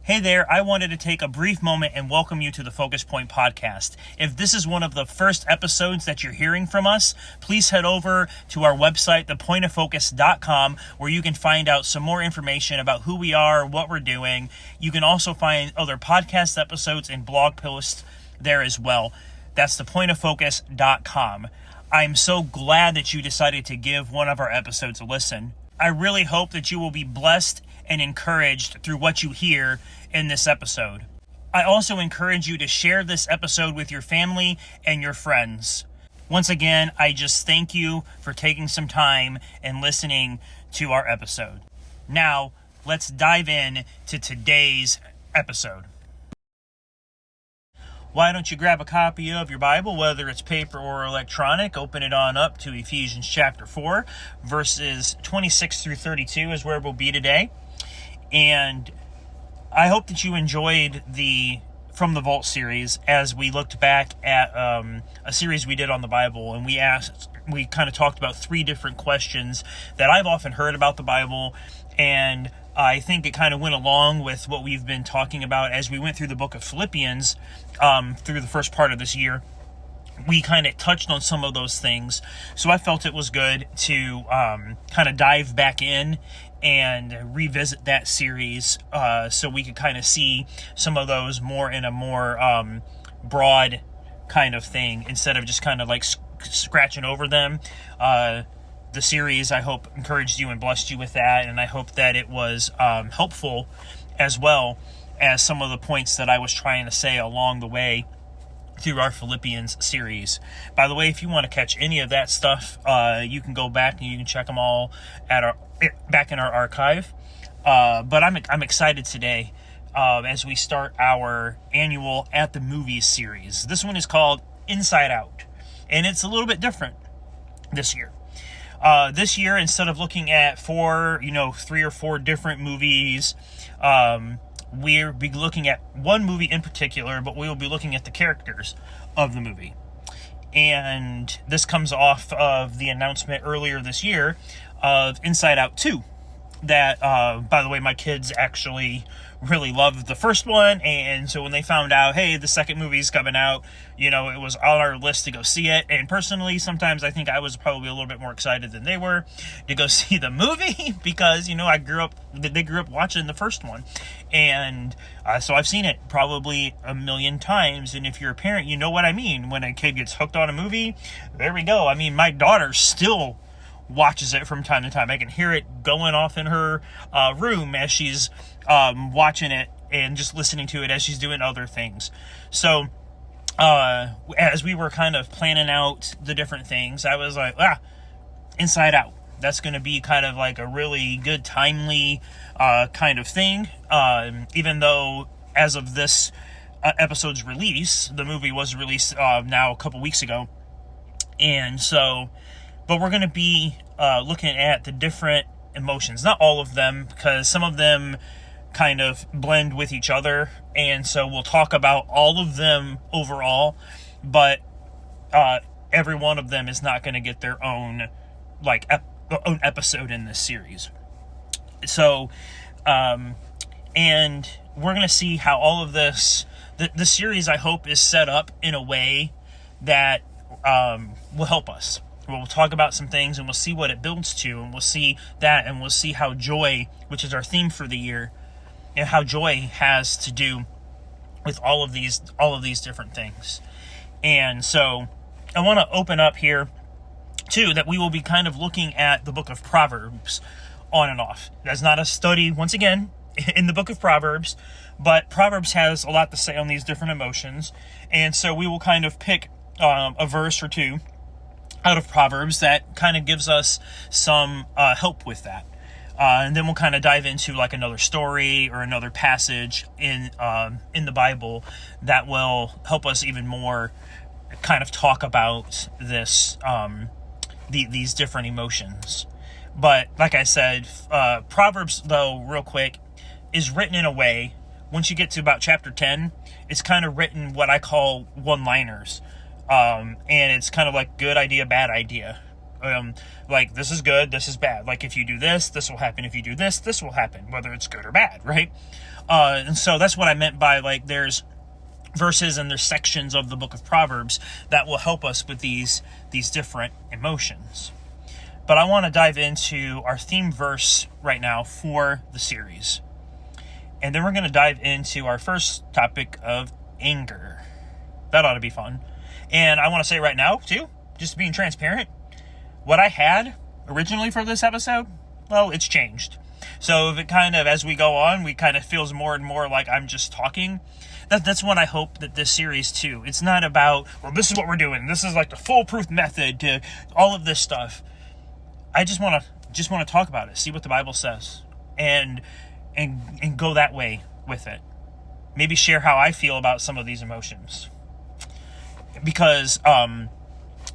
Hey there, I wanted to take a brief moment and welcome you to the Focus Point podcast. If this is one of the first episodes that you're hearing from us, please head over to our website, thepointoffocus.com, where you can find out some more information about who we are, what we're doing. You can also find other podcast episodes and blog posts there as well. That's thepointoffocus.com. I'm so glad that you decided to give one of our episodes a listen. I really hope that you will be blessed and encouraged through what you hear in this episode. I also encourage you to share this episode with your family and your friends. Once again, I just thank you for taking some time and listening to our episode. Now, let's dive in to today's episode. Why don't you grab a copy of your Bible, whether it's paper or electronic, open it on up to Ephesians chapter 4, verses 26 through 32 is where we'll be today. And I hope that you enjoyed the From the Vault series as we looked back at a series we did on the Bible, and we kind of talked about three different questions that I've often heard about the Bible, and I think it kind of went along with what we've been talking about as we went through the book of Philippians through the first part of this year. We kind of touched on some of those things, so I felt it was good to kind of dive back in and revisit that series so we could kind of see some of those more in a more broad kind of thing instead of just kind of like scratching over them. The series, I hope, encouraged you and blessed you with that, and I hope that it was helpful as well as some of the points that I was trying to say along the way through our Philippians series. By the way, if you want to catch any of that stuff, you can go back and you can check them all back in our archive. But I'm excited today as we start our annual At the Movies series. This one is called Inside Out, and it's a little bit different this year. This year, instead of looking at 3 or 4 different movies, we'll be looking at one movie in particular, but we will be looking at the characters of the movie. And this comes off of the announcement earlier this year of Inside Out 2. That, by the way, my kids actually really loved the first one, and so when they found out, hey, the second movie's coming out, it was on our list to go see it. And personally, sometimes I think I was probably a little bit more excited than they were to go see the movie because, they grew up watching the first one. And so I've seen it probably a million times, and if you're a parent, you know what I mean. When a kid gets hooked on a movie, there we go. I mean, my daughter still watches it from time to time. I can hear it going off in her room as she's watching it and just listening to it as she's doing other things. So as we were kind of planning out the different things, I was like, Inside Out. That's going to be kind of like a really good, timely kind of thing. Even though as of this episode's release, the movie was released now a couple weeks ago. And so, but we're going to be looking at the different emotions. Not all of them, because some of them kind of blend with each other. And so we'll talk about all of them overall. But every one of them is not going to get their own own episode in this series. So, and we're going to see how all of this, the series, I hope, is set up in a way that will help us. We'll talk about some things, and we'll see what it builds to, and we'll see that, and we'll see how joy, which is our theme for the year, and how joy has to do with all of these different things. And so I want to open up here too that we will be kind of looking at the book of Proverbs on and off. That's not a study, once again, in the book of Proverbs, but Proverbs has a lot to say on these different emotions. And so we will kind of pick a verse or two out of Proverbs that kind of gives us some help with that. And then we'll kind of dive into like another story or another passage in the Bible that will help us even more kind of talk about this, these different emotions. But like I said, Proverbs, though, real quick, is written in a way, once you get to about chapter 10, it's kind of written what I call one-liners. And it's kind of like good idea, bad idea Like, this is good, this is bad. Like, if you do this, this will happen. If you do this, this will happen, whether it's good or bad, right? And so that's what I meant by, like, there's verses and there's sections of the book of Proverbs that will help us with these different emotions. But I want to dive into our theme verse right now for the series. And then we're going to dive into our first topic of anger. That ought to be fun. And I want to say right now, too, just being transparent, what I had originally for this episode, well, it's changed. So if it kind of, as we go on, we kind of feels more and more like I'm just talking. That's what I hope that this series, too. It's not about, well, this is what we're doing. This is like the foolproof method to all of this stuff. I just want to talk about it, see what the Bible says, and go that way with it. Maybe share how I feel about some of these emotions. Because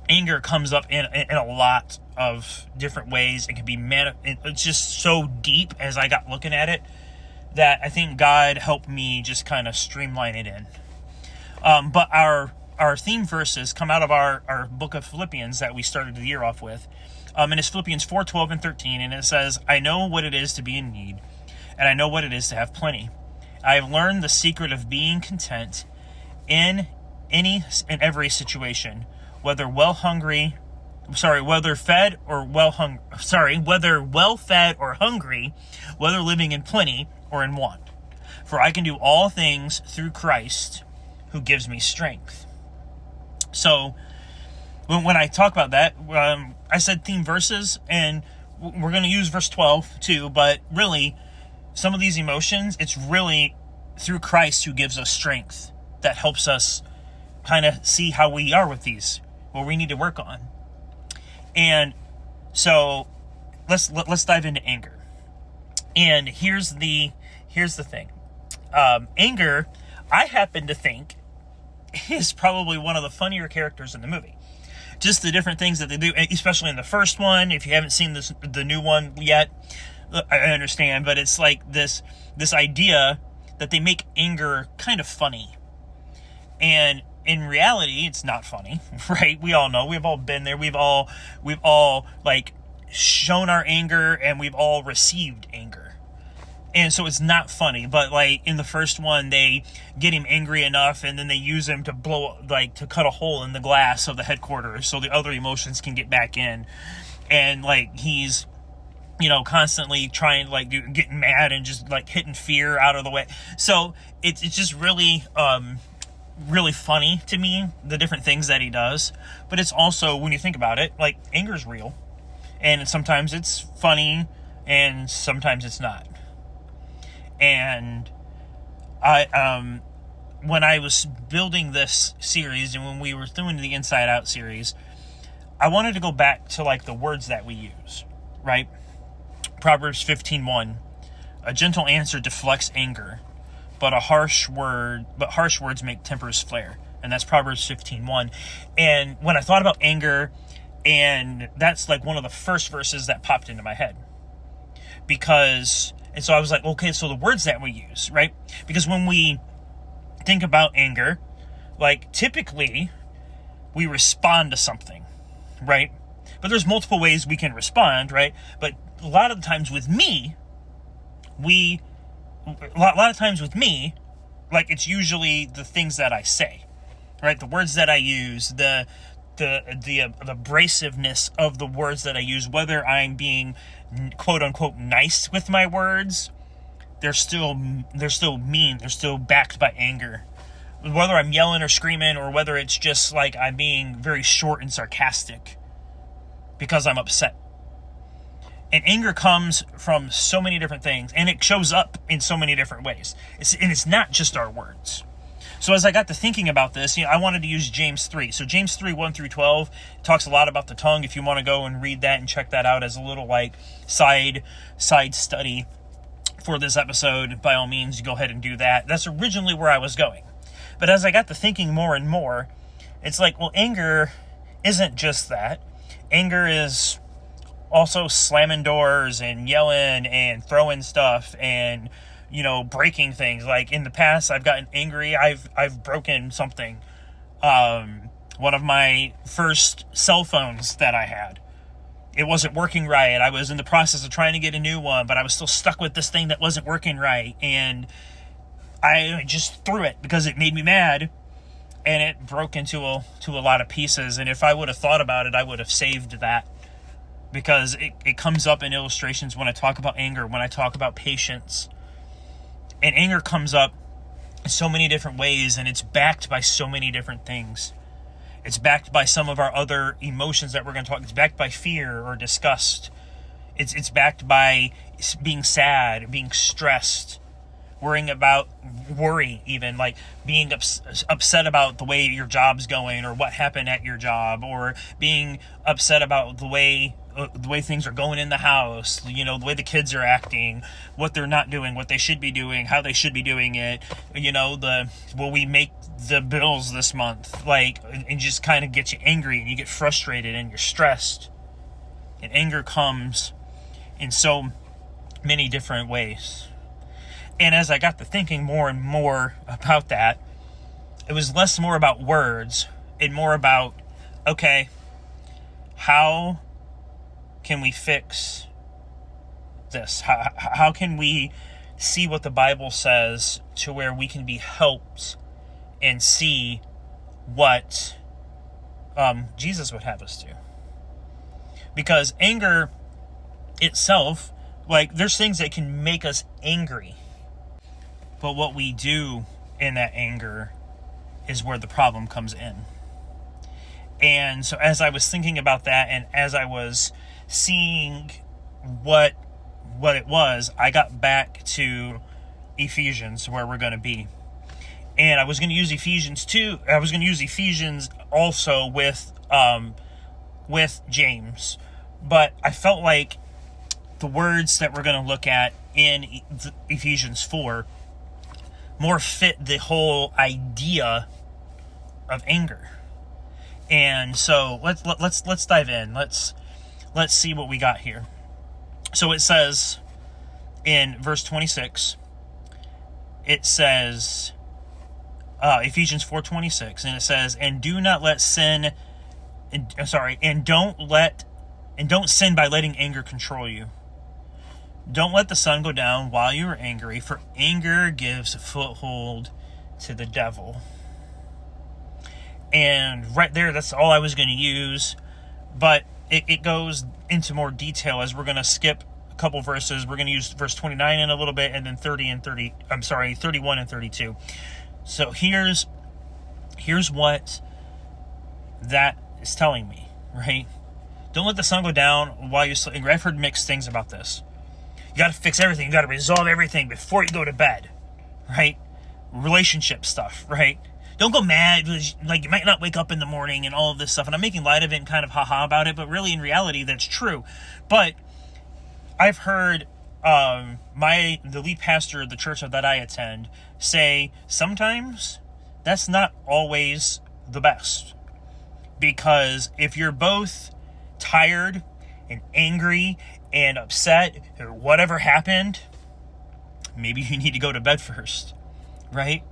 anger comes up in a lot of different ways. It can be it's just so deep as I got looking at it that I think God helped me just kind of streamline it in. But our theme verses come out of our book of Philippians that we started the year off with. And it's Philippians 4:12 and 13, and it says, I know what it is to be in need, and I know what it is to have plenty. I have learned the secret of being content in any and every situation, whether well fed or hungry, whether living in plenty or in want. For I can do all things through Christ who gives me strength. So when I talk about that, I said theme verses, and we're going to use verse 12 too, but really some of these emotions, it's really through Christ who gives us strength that helps us kind of see how we are with these, what we need to work on. And so let's dive into anger. And here's the thing. Anger, I happen to think, is probably one of the funnier characters in the movie. Just the different things that they do, especially in the first one. If you haven't seen the new one yet, I understand, but it's like this idea that they make anger kind of funny. And in reality, it's not funny, right? We all know. We've all been there. We've all like shown our anger, and we've all received anger. And so it's not funny, but like in the first one, they get him angry enough, and then they use him to to cut a hole in the glass of the headquarters so the other emotions can get back in. And like he's, constantly trying getting mad and just like hitting fear out of the way. So it's just really, really funny to me, the different things that he does. But it's also, when you think about it, like anger's real, and sometimes it's funny and sometimes it's not. And when I was building this series, and when we were doing the Inside Out series, I wanted to go back to like the words that we use, right? Proverbs 15:1, a gentle answer deflects anger, but harsh words make tempers flare. And that's Proverbs 15:1. And when I thought about anger, and that's like one of the first verses that popped into my head. And so I was like, okay, so the words that we use, right? Because when we think about anger, like typically we respond to something, right? But there's multiple ways we can respond, right? But a lot of times with me, like it's usually the things that I say, right? The words that I use, the abrasiveness of the words that I use, whether I'm being quote unquote nice with my words, they're still mean. They're still backed by anger. Whether I'm yelling or screaming, or whether it's just like I'm being very short and sarcastic because I'm upset. And anger comes from so many different things, and it shows up in so many different ways. It's not just our words. So as I got to thinking about this, I wanted to use James 3. So James 3, 1 through 12 talks a lot about the tongue. If you want to go and read that and check that out as a little like side study for this episode, by all means, go ahead and do that. That's originally where I was going. But as I got to thinking more and more, it's like, well, anger isn't just that. Anger is also slamming doors and yelling and throwing stuff and breaking things. Like in the past, I've gotten angry. I've broken something. One of my first cell phones that I had, it wasn't working right. I was in the process of trying to get a new one, but I was still stuck with this thing that wasn't working right. And I just threw it because it made me mad, and it broke into a lot of pieces. And if I would have thought about it, I would have saved that, because it comes up in illustrations when I talk about anger, when I talk about patience. And anger comes up in so many different ways, and it's backed by so many different things. It's backed by some of our other emotions that we're going to talk. It's backed by fear or disgust. It's backed by being sad, being stressed, worry even, like being upset about the way your job's going or what happened at your job, or being upset about the way things are going in the house, the way the kids are acting, what they're not doing, what they should be doing, how they should be doing it, will we make the bills this month, and just kind of get you angry, and you get frustrated, and you're stressed. And anger comes in so many different ways. And as I got to thinking more and more about that, it was less more about words and more about, okay, how can we fix this? How can we see what the Bible says to where we can be helped and see what Jesus would have us do? Because anger itself, there's things that can make us angry. But what we do in that anger is where the problem comes in. And so as I was thinking about that, and as I was seeing what it was, I got back to Ephesians, where we're going to be. And I was going to use Ephesians too. I was going to use Ephesians also with James. But I felt like the words that we're going to look at in Ephesians 4 more fit the whole idea of anger. And so let's dive in. Let's see what we got here. So it says in verse 26, it says, Ephesians 4:26, and it says, and don't sin by letting anger control you. Don't let the sun go down while you are angry, for anger gives a foothold to the devil. And right there, that's all I was going to use. But it goes into more detail as we're going to skip a couple verses. We're going to use verse 29 in a little bit, and then 31 and 32. So here's what that is telling me, right? Don't let the sun go down while you're sleeping. I've heard mixed things about this. You got to fix everything. You got to resolve everything before you go to bed, right? Relationship stuff, right? Don't go mad, you might not wake up in the morning and all of this stuff. And I'm making light of it and kind of haha about it, but really in reality, that's true. But I've heard the lead pastor of the church that I attend say sometimes that's not always the best. Because if you're both tired and angry and upset or whatever happened, maybe you need to go to bed first, right?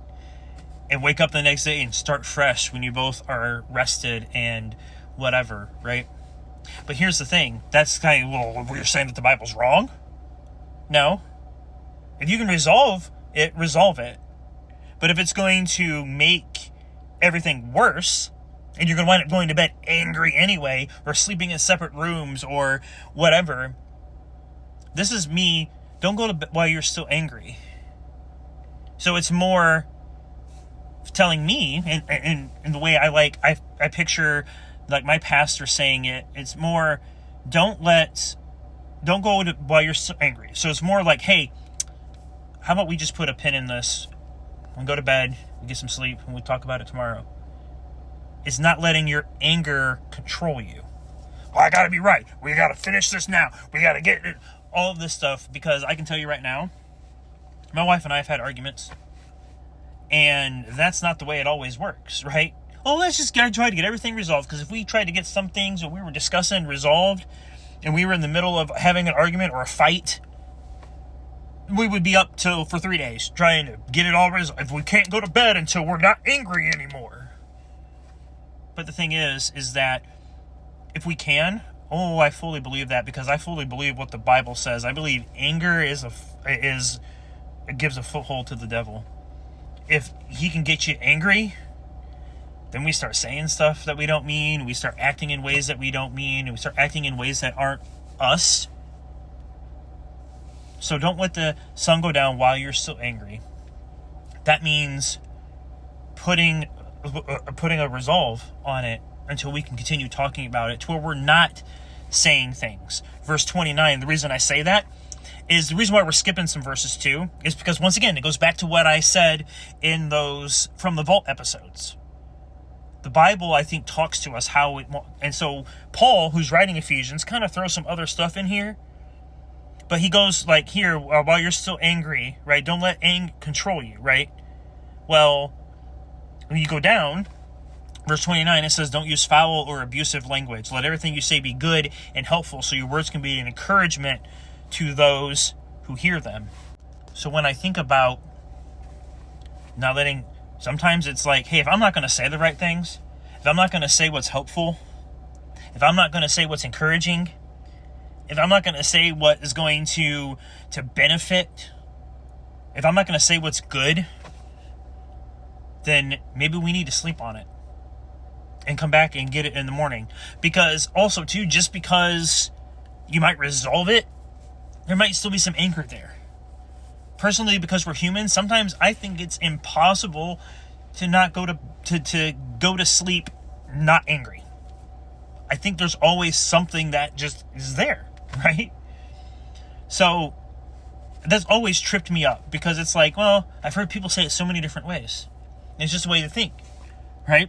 And wake up the next day and start fresh when you both are rested and whatever, right? But here's the thing. That's kind of, you're saying that the Bible's wrong? No. If you can resolve it, resolve it. But if it's going to make everything worse, and you're going to wind up going to bed angry anyway, or sleeping in separate rooms, or whatever, this is me. Don't go to bed while you're still angry. So it's more telling me, and the way I picture my pastor saying it, it's more, don't go to while you're still angry. So it's more like, hey, how about we just put a pin in this and go to bed, and get some sleep, and we talk about it tomorrow. It's not letting your anger control you. I gotta be right. We gotta finish this now. We gotta get it. All of this stuff, because I can tell you right now, my wife and I have had arguments, and that's not the way it always works, right? Oh, let's just try to get everything resolved, because if we tried to get some things that we were discussing resolved, and we were in the middle of having an argument or a fight, we would be up for 3 days trying to get it all resolved. If we can't go to bed until we're not angry anymore. But the thing is that if we can, Oh, I fully believe that, because I fully believe what the Bible says. I believe anger it gives a foothold to the devil. If he can get you angry, then we start saying stuff that we don't mean. We start acting in ways that we don't mean. And we start acting in ways that aren't us. So don't let the sun go down while you're still angry. That means putting a resolve on it until we can continue talking about it, to where we're not saying things. Verse 29, the reason I say that is, the reason why we're skipping some verses too is because, once again, it goes back to what I said in those from the Vault episodes. The Bible, I think, talks to us how it... And so Paul, who's writing Ephesians, kind of throws some other stuff in here. But he goes, like, here, while you're still angry, right? Don't let anger control you, right? Well, when you go down, verse 29, it says, don't use foul or abusive language. Let everything you say be good and helpful, so your words can be an encouragement to those who hear them. So when I think about not letting... Sometimes it's like, hey, if I'm not going to say the right things, if I'm not going to say what's helpful, if I'm not going to say what's encouraging, if I'm not going to say what is going to benefit, if I'm not going to say what's good, then maybe we need to sleep on it and come back and get it in the morning. Because also, too, just because you might resolve it, there might still be some anger there. Personally, because we're humans, sometimes I think it's impossible to not go to sleep not angry. I think there's always something that just is there, right? So that's always tripped me up, because it's like, well, I've heard people say it so many different ways. It's just a way to think, right?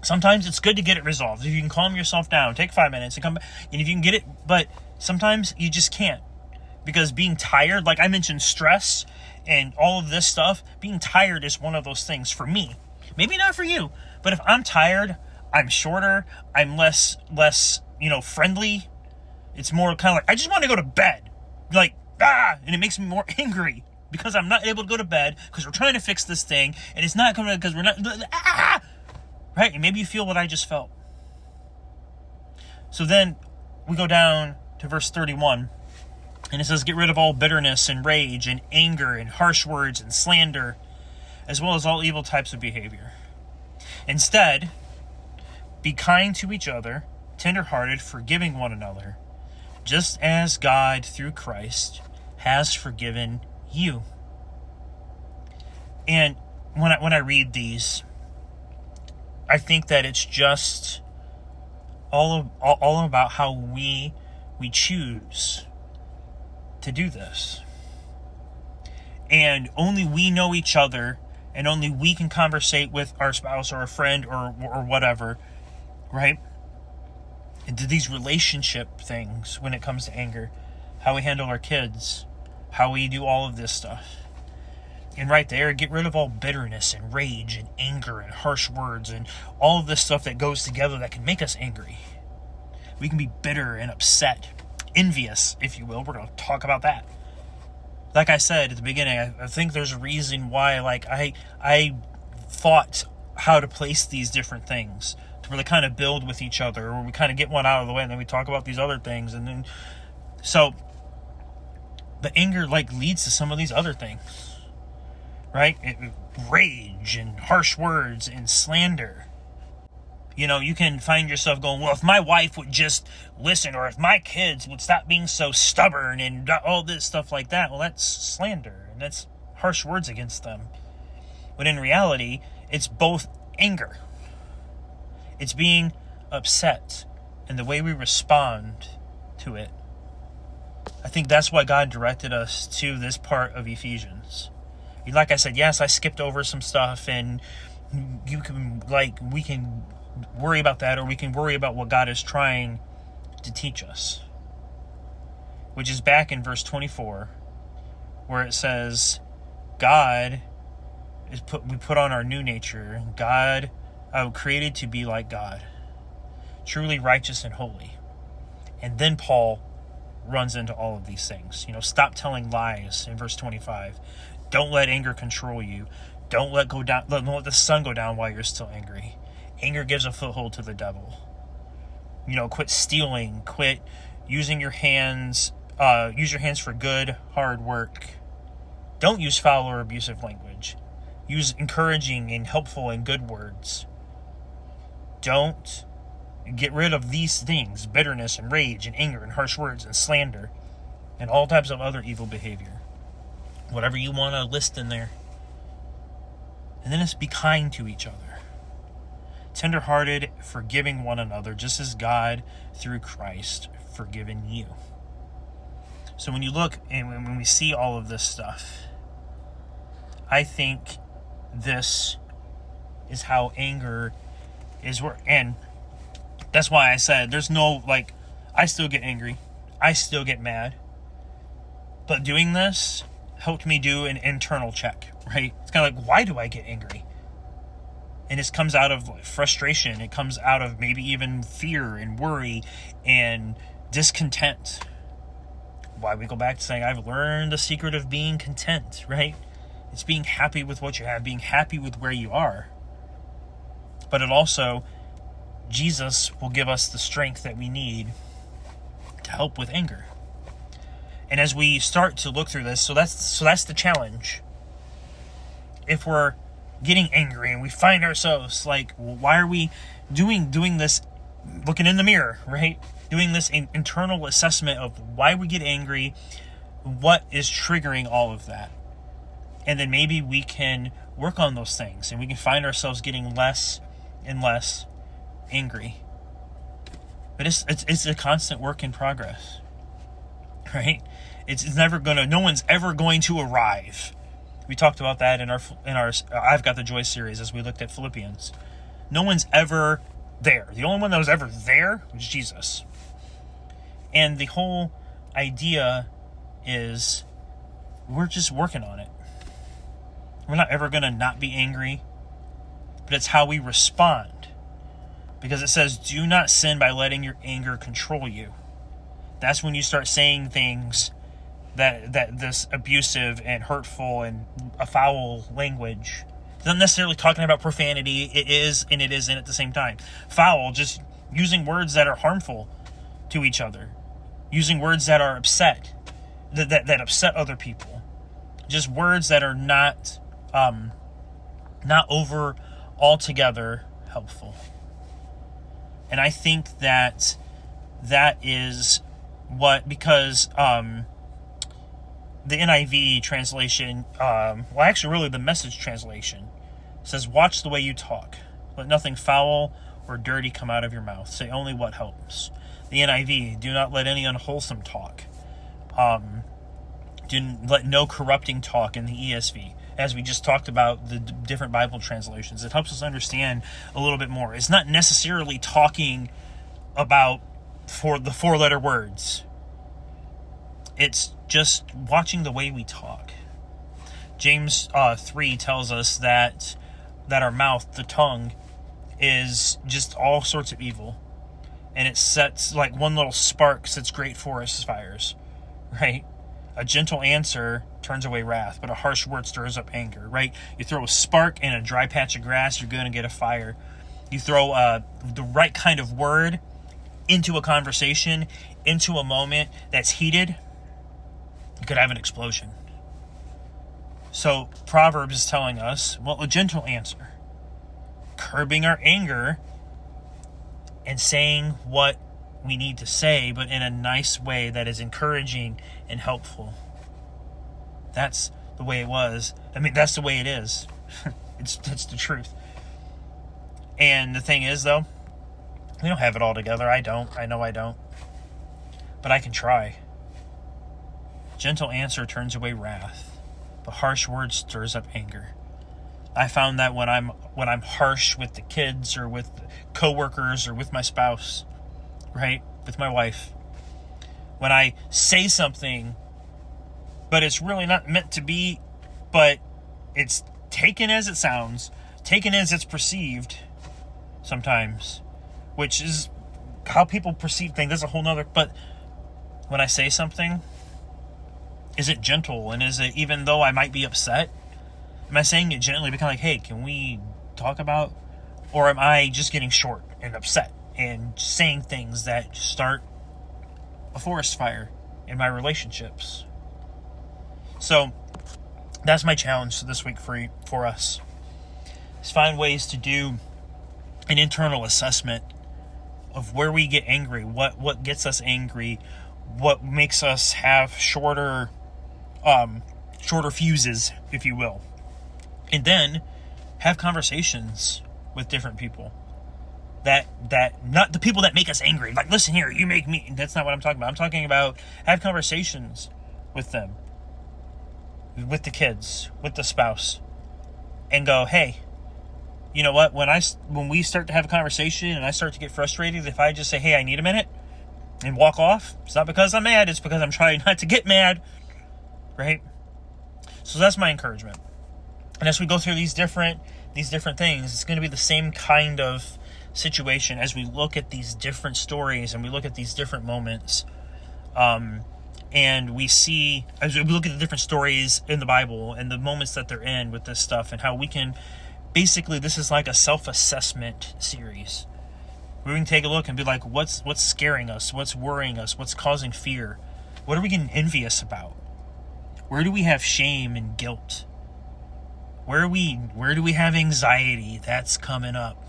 Sometimes it's good to get it resolved. If you can calm yourself down, take 5 minutes and come back, and if you can get it, but sometimes you just can't. Because being tired, like I mentioned, stress and all of this stuff, being tired is one of those things for me. Maybe not for you, but if I'm tired, I'm shorter, I'm less, friendly. It's more kind of like, I just want to go to bed. And it makes me more angry because I'm not able to go to bed because we're trying to fix this thing and it's not coming because we're not, right? And maybe you feel what I just felt. So then we go down to verse 31. And it says, get rid of all bitterness and rage and anger and harsh words and slander, as well as all evil types of behavior. Instead, be kind to each other, tender-hearted, forgiving one another, just as God, through Christ, has forgiven you. And when I read these, I think that it's just all about how we choose to do this. And only we know each other, and only we can conversate with our spouse or a friend or whatever, right? And do these relationship things when it comes to anger, how we handle our kids, how we do all of this stuff. And right there, get rid of all bitterness and rage and anger and harsh words and all of this stuff that goes together that can make us angry. We can be bitter and upset, envious, if you will. We're going to talk about that. Like I said at the beginning, I think there's a reason why, I thought how to place these different things to really kind of build with each other, or we kind of get one out of the way and then we talk about these other things. And then, so the anger leads to some of these other things, right? Rage and harsh words and slander. You can find yourself going, well, if my wife would just listen, or if my kids would stop being so stubborn and all this stuff like that, well, that's slander and that's harsh words against them. But in reality, it's both anger. It's being upset and the way we respond to it. I think that's why God directed us to this part of Ephesians. Like I said, yes, I skipped over some stuff, and we can worry about that, or we can worry about what God is trying to teach us, which is back in verse 24, where it says, we put on our new nature. God, created to be like God, truly righteous and holy. And then Paul runs into all of these things. Stop telling lies in verse 25. Don't let anger control you. Don't let the sun go down while you're still angry. Anger gives a foothold to the devil. Quit stealing, quit using your hands, use your hands for good, hard work. Don't use foul or abusive language. Use encouraging and helpful and good words. Don't get rid of these things, bitterness and rage and anger and harsh words and slander and all types of other evil behavior. Whatever you want to list in there. And then it's be kind to each other. Tenderhearted, forgiving one another, just as God, through Christ, forgiven you. So when you look and when we see all of this stuff, I think this is how anger is work. And that's why I said there's no, I still get angry. I still get mad. But doing this helped me do an internal check, right? It's kind of like, why do I get angry? And it comes out of frustration. It comes out of maybe even fear and worry and discontent. Why we go back to saying, I've learned the secret of being content, right? It's being happy with what you have, being happy with where you are. But it also, Jesus will give us the strength that we need to help with anger. And as we start to look through this, so that's the challenge. If we're getting angry and we find ourselves why are we doing this, looking in the mirror, right? Doing this internal assessment of why we get angry, what is triggering all of that. And then maybe we can work on those things and we can find ourselves getting less and less angry. But it's a constant work in progress, right? It's never no one's ever going to arrive. We talked about that in our I've Got the Joy series as we looked at Philippians. No one's ever there. The only one that was ever there was Jesus. And the whole idea is we're just working on it. We're not ever going to not be angry, but it's how we respond. Because it says, do not sin by letting your anger control you. That's when you start saying things that this abusive and hurtful and a foul language. It's not necessarily talking about profanity. It is and it isn't at the same time. Foul, just using words that are harmful to each other. Using words that are upset, that upset other people. Just words that are not over altogether helpful. And I think that is because the NIV translation, really the Message translation, says, watch the way you talk. Let nothing foul or dirty come out of your mouth. Say only what helps. The NIV, do not let any unwholesome talk. Do let no corrupting talk in the ESV. As we just talked about the different Bible translations, it helps us understand a little bit more. It's not necessarily talking about for the four-letter words. It's just watching the way we talk. James 3 tells us that our mouth, the tongue, is just all sorts of evil. And it sets, one little spark sets great forest fires, right? A gentle answer turns away wrath, but a harsh word stirs up anger, right? You throw a spark in a dry patch of grass, you're going to get a fire. You throw the right kind of word into a conversation, into a moment that's heated, you could have an explosion. So Proverbs is telling us, a gentle answer. Curbing our anger and saying what we need to say, but in a nice way that is encouraging and helpful. That's the way it was. That's the way it is. It's the truth. And the thing is, though, we don't have it all together. I don't. I know I don't. But I can try. Gentle answer turns away wrath, but harsh word stirs up anger. I found that when I'm harsh with the kids or with coworkers or with my spouse, right, with my wife, when I say something, but it's really not meant to be, but it's taken as it sounds, taken as it's perceived sometimes, which is how people perceive things. That's a whole nother, but when I say something, is it gentle? And is it, even though I might be upset, am I saying it gently, become hey, can we talk about, or am I just getting short and upset and saying things that start a forest fire in my relationships. So that's my challenge this week for us. Is find ways to do an internal assessment of where we get angry, what gets us angry, what makes us have shorter fuses, if you will. And then have conversations with different people. That not the people that make us angry. Like, listen here, you make me. That's not what I'm talking about. I'm talking about have conversations with them, with the kids, with the spouse, and go, hey, you know what? When we start to have a conversation and I start to get frustrated, if I just say, hey, I need a minute, and walk off, it's not because I'm mad. It's because I'm trying not to get mad, right? So that's my encouragement. And as we go through these different things, it's going to be the same kind of situation as we look at these different stories and we look at these different moments. And we see, as we look at the different stories in the Bible and the moments that they're in with this stuff, and how we can, basically, this is like a self-assessment series. We can take a look and be like, what's scaring us? What's worrying us? What's causing fear? What are we getting envious about? Where do we have shame and guilt? Where do we have anxiety? That's coming up.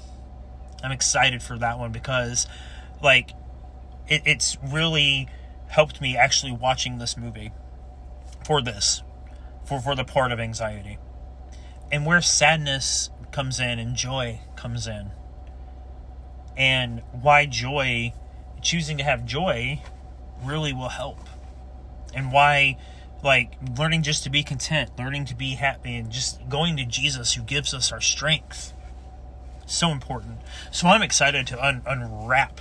I'm excited for that one because, like, it's really helped me actually watching this movie for the part of anxiety. And where sadness comes in and joy comes in. And why choosing to have joy really will help. And why, like, learning just to be content, learning to be happy, and just going to Jesus who gives us our strength. So important. So I'm excited to unwrap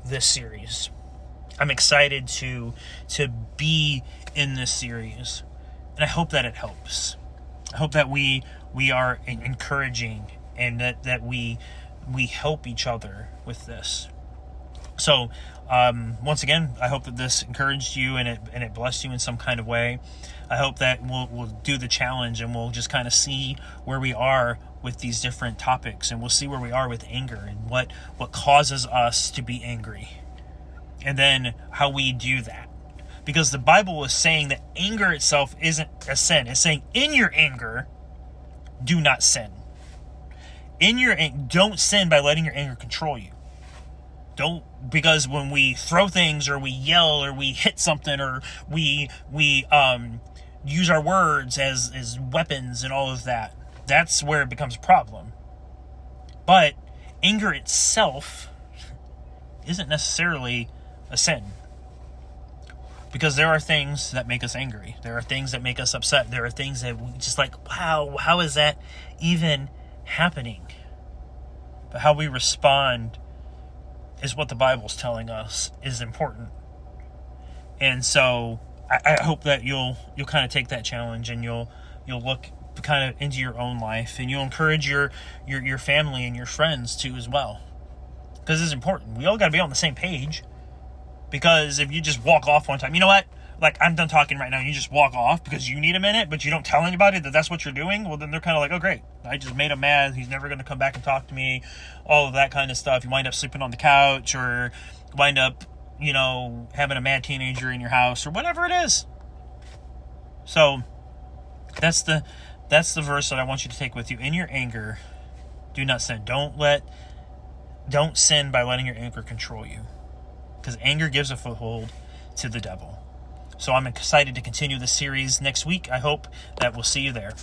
this series. I'm excited to be in this series. And I hope that it helps. I hope that we are encouraging and that we help each other with this. So, once again, I hope that this encouraged you and it blessed you in some kind of way. I hope that we'll do the challenge and we'll just kind of see where we are with these different topics, and we'll see where we are with anger and what causes us to be angry, and then how we do that. Because the Bible is saying that anger itself isn't a sin. It's saying in your anger, do not sin. Don't sin by letting your anger control you. Because when we throw things or we yell or we hit something or we use our words as weapons and all of that, that's where it becomes a problem. But anger itself isn't necessarily a sin. Because there are things that make us angry. There are things that make us upset. There are things that we just like, wow, how is that even happening? But how we respond is what the Bible's telling us is important. And so I hope that you'll kind of take that challenge and you'll look kind of into your own life, and you'll encourage your family and your friends too as well. Because it's important. We all got to be on the same page. Because if you just walk off one time, you know what? Like, I'm done talking right now. You just walk off because you need a minute, but you don't tell anybody that that's what you're doing. Well, then they're kind of like, oh, great. I just made him mad. He's never going to come back and talk to me. All of that kind of stuff. You wind up sleeping on the couch or wind up, having a mad teenager in your house or whatever it is. So that's the verse that I want you to take with you. In your anger, do not sin. Don't sin by letting your anger control you. Because anger gives a foothold to the devil. So I'm excited to continue this series next week. I hope that we'll see you there.